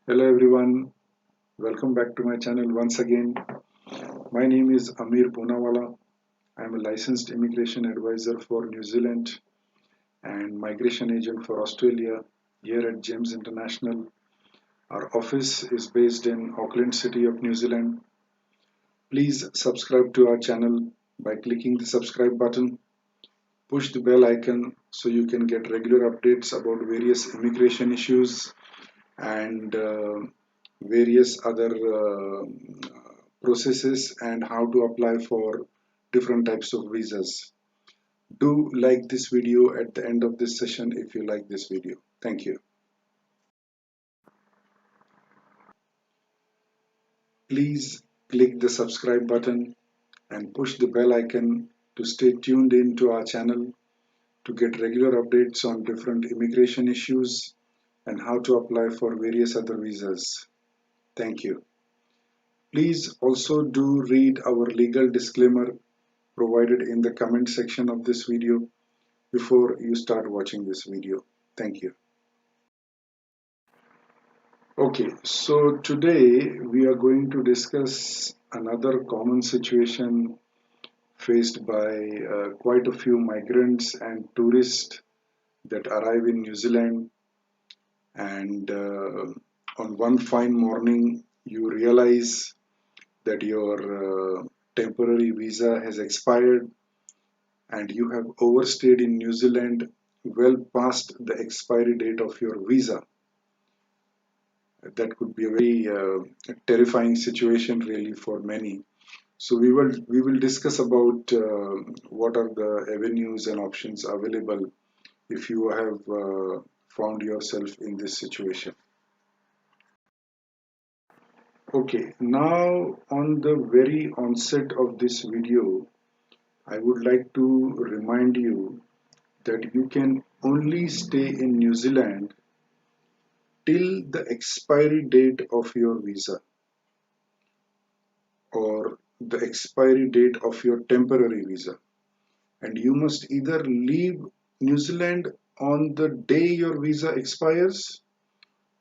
Hello everyone, welcome back to my channel once again. My name is Amir Poonawala. I am a licensed immigration advisor for New Zealand and migration agent for Australia here at G.E.M.S International. Our office is based in Auckland City of New Zealand. Please subscribe to our channel by clicking the subscribe button. Push the bell icon so you can get regular updates about various immigration issues and various other processes and how to apply for different types of visas. Do like this video at the end of this session if you like this video. Thank you. Please click the subscribe button and push the bell icon to stay tuned in to our channel to get regular updates on different immigration issues and how to apply for various other visas. Thank you. Please also do read our legal disclaimer provided in the comment section of this video before you start watching this video. Thank you. Okay, so today we are going to discuss another common situation faced by quite a few migrants and tourists that arrive in New Zealand, and on one fine morning you realize that your temporary visa has expired and you have overstayed in New Zealand well past the expiry date of your visa. That could be a very terrifying situation really for many. So we will discuss about what are the avenues and options available if you have found yourself in this situation. Okay, now on the very onset of this video, I would like to remind you that you can only stay in New Zealand till the expiry date of your visa or the expiry date of your temporary visa. And you must either leave New Zealand on the day your visa expires,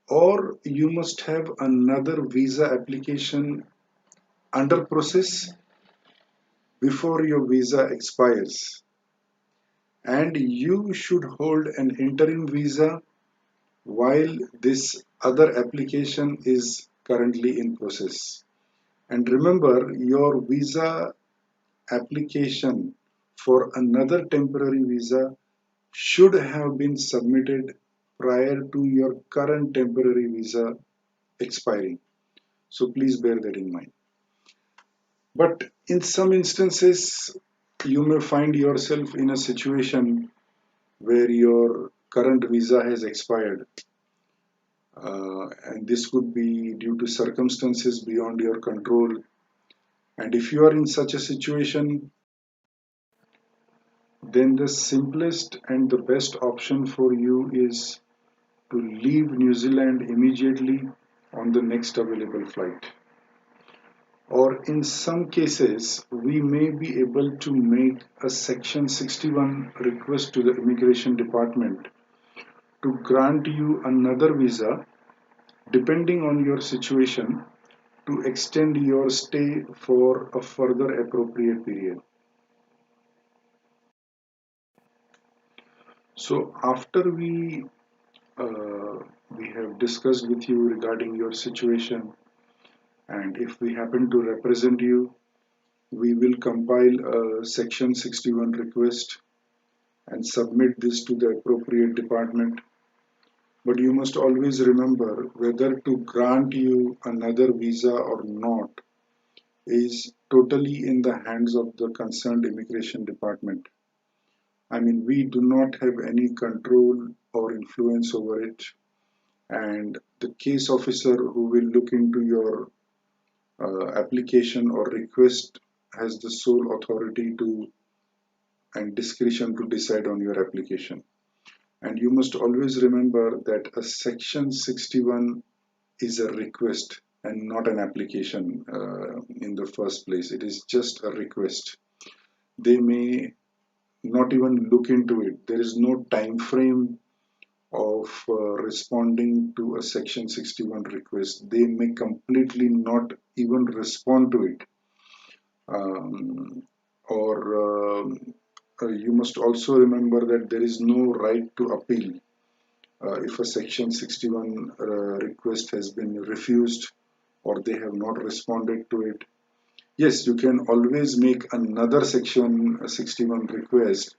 or you must have another visa application under process before your visa expires. And you should hold an interim visa while this other application is currently in process. And remember, your visa application for another temporary visa should have been submitted prior to your current temporary visa expiring. So please bear that in mind. But in some instances, you may find yourself in a situation where your current visa has expired. And this could be due to circumstances beyond your control. And if you are in such a situation, then the simplest and the best option for you is to leave New Zealand immediately on the next available flight. Or in some cases, we may be able to make a Section 61 request to the Immigration Department to grant you another visa depending on your situation to extend your stay for a further appropriate period. So after uh, we have discussed with you regarding your situation, and if we happen to represent you, we will compile a Section 61 request and submit this to the appropriate department. But you must always remember whether to grant you another visa or not is totally in the hands of the concerned immigration department. I mean, we do not have any control or influence over it, and the case officer who will look into your application or request has the sole authority to and discretion to decide on your application. And you must always remember that a Section 61 is a request and not an application in the first place. It is just a request. They may not even look into it. There is no time frame of responding to a Section 61 request. They may completely not even respond to it. Um, or you must also remember that there is no right to appeal if a Section 61 request has been refused or they have not responded to it. Yes, you can always make another Section 61 request,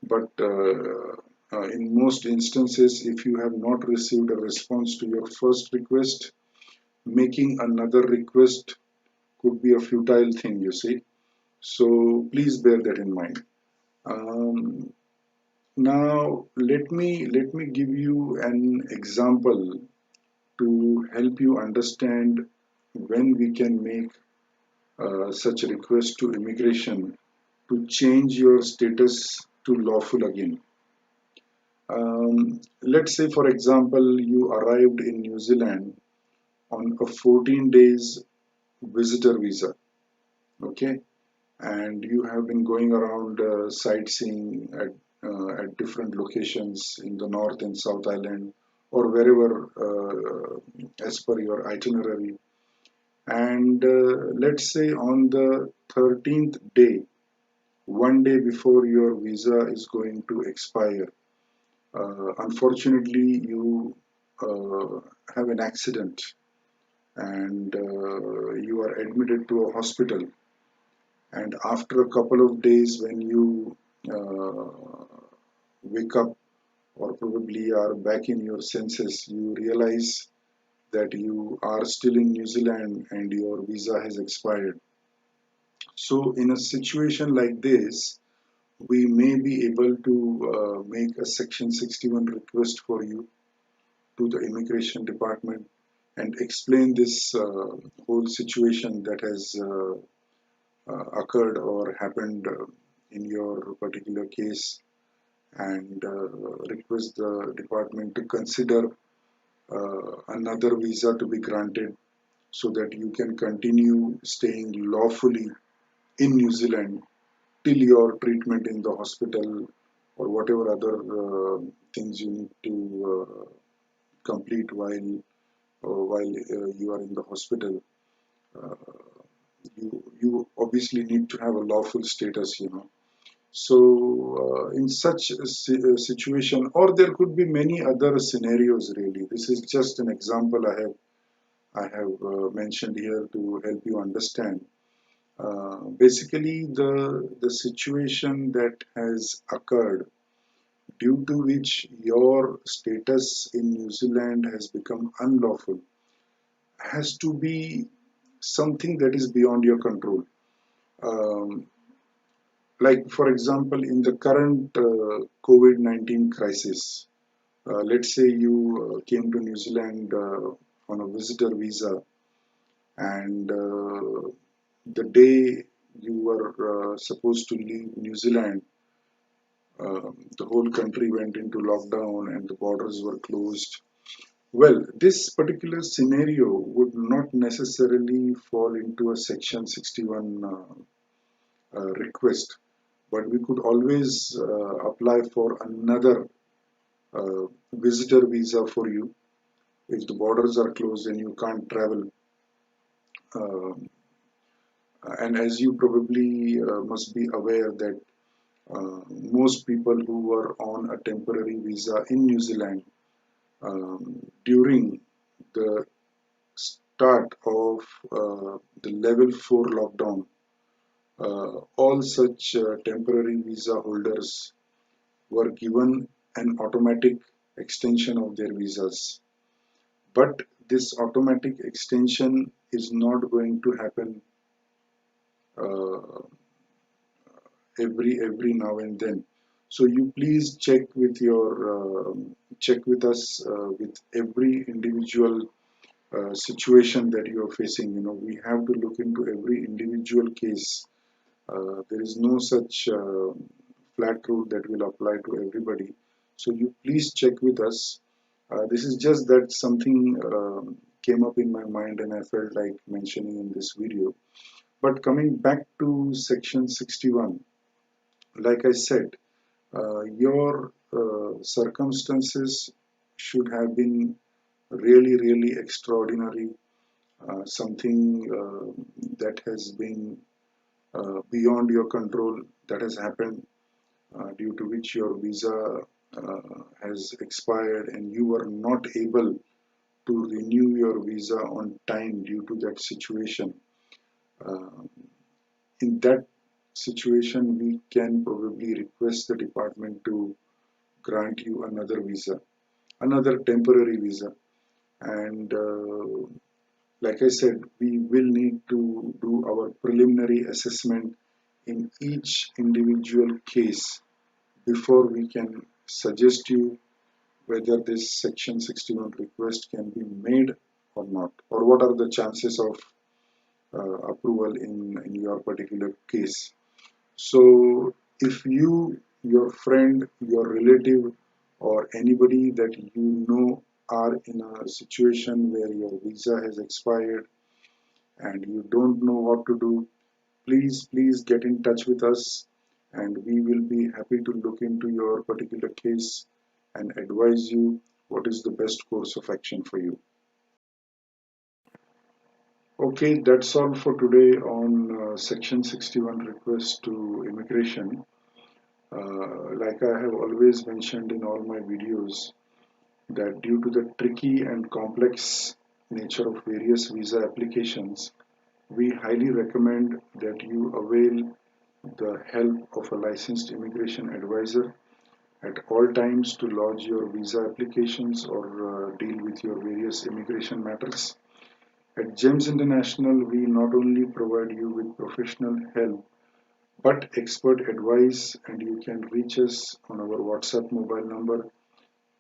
but in most instances, if you have not received a response to your first request, making another request could be a futile thing, you see. So please bear that in mind. Um, Now let me give you an example to help you understand when we can make such a request to immigration to change your status to lawful again. Let's say, for example, you arrived in New Zealand on a 14 days visitor visa, okay, and you have been going around sightseeing at different locations in the North and South Island or wherever as per your itinerary. And let's say on the 13th day, one day before your visa is going to expire, unfortunately, you uh, have an accident and you are admitted to a hospital. And after a couple of days, when you wake up or probably are back in your senses, you realize that you are still in New Zealand and your visa has expired. So, in a situation like this, we may be able to make a Section 61 request for you to the immigration department and explain this whole situation that has occurred or happened in your particular case, and request the department to consider another visa to be granted so that you can continue staying lawfully in New Zealand till your treatment in the hospital or whatever other things you need to complete while you are in the hospital. Uh, you obviously need to have a lawful status, you know. So, in such a situation, or there could be many other scenarios. Really, this is just an example I have mentioned here to help you understand. Basically, the situation that has occurred due to which your status in New Zealand has become unlawful has to be something that is beyond your control. Um, like, for example, in the current COVID-19 crisis, let's say you came to New Zealand on a visitor visa, and the day you were supposed to leave New Zealand, the whole country went into lockdown and the borders were closed. Well, this particular scenario would not necessarily fall into a Section 61 request, but we could always apply for another visitor visa for you if the borders are closed and you can't travel. Um, and as you probably must be aware that most people who were on a temporary visa in New Zealand during the start of the level 4 lockdown, all such temporary visa holders were given an automatic extension of their visas. But this automatic extension is not going to happen uh, every now and then. So you please check with us with every individual situation that you are facing. You know, we have to look into every individual case. There is no such flat rule that will apply to everybody. So you please check with us. This is just that something came up in my mind and I felt like mentioning in this video. But coming back to Section 61, like I said, your circumstances should have been really, really extraordinary, something that has been beyond your control, that has happened, due to which your visa has expired and you were not able to renew your visa on time due to that situation. Uh, in that situation, we can probably request the department to grant you another visa, another temporary visa. And like I said, we will need to do our preliminary assessment in each individual case before we can suggest you whether this Section 61 request can be made or not, or what are the chances of approval in your particular case. So, if you, your friend, your relative, or anybody that you know are in a situation where your visa has expired and you don't know what to do, please get in touch with us and we will be happy to look into your particular case and advise you what is the best course of action for you. Okay, that's all for today on Section 61 request to immigration. Like I have always mentioned in all my videos, that due to the tricky and complex nature of various visa applications, we highly recommend that you avail the help of a licensed immigration advisor at all times to lodge your visa applications or deal with your various immigration matters. At GEMS International, we not only provide you with professional help but expert advice, and you can reach us on our WhatsApp mobile number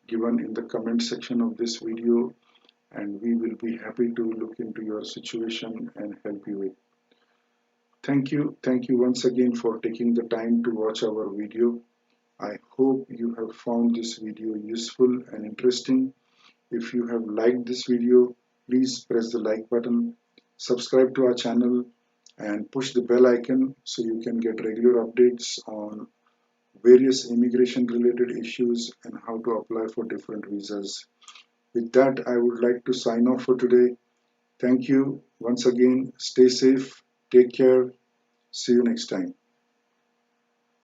given in the comment section of this video, and we will be happy to look into your situation and help you with. Thank you once again for taking the time to watch our video. I hope you have found this video useful and interesting. If you have liked this video, please press the like button, subscribe to our channel, and push the bell icon so you can get regular updates on various immigration related issues and how to apply for different visas. With that, I would like to sign off for today. Thank you once again. Stay safe, take care. See you next time.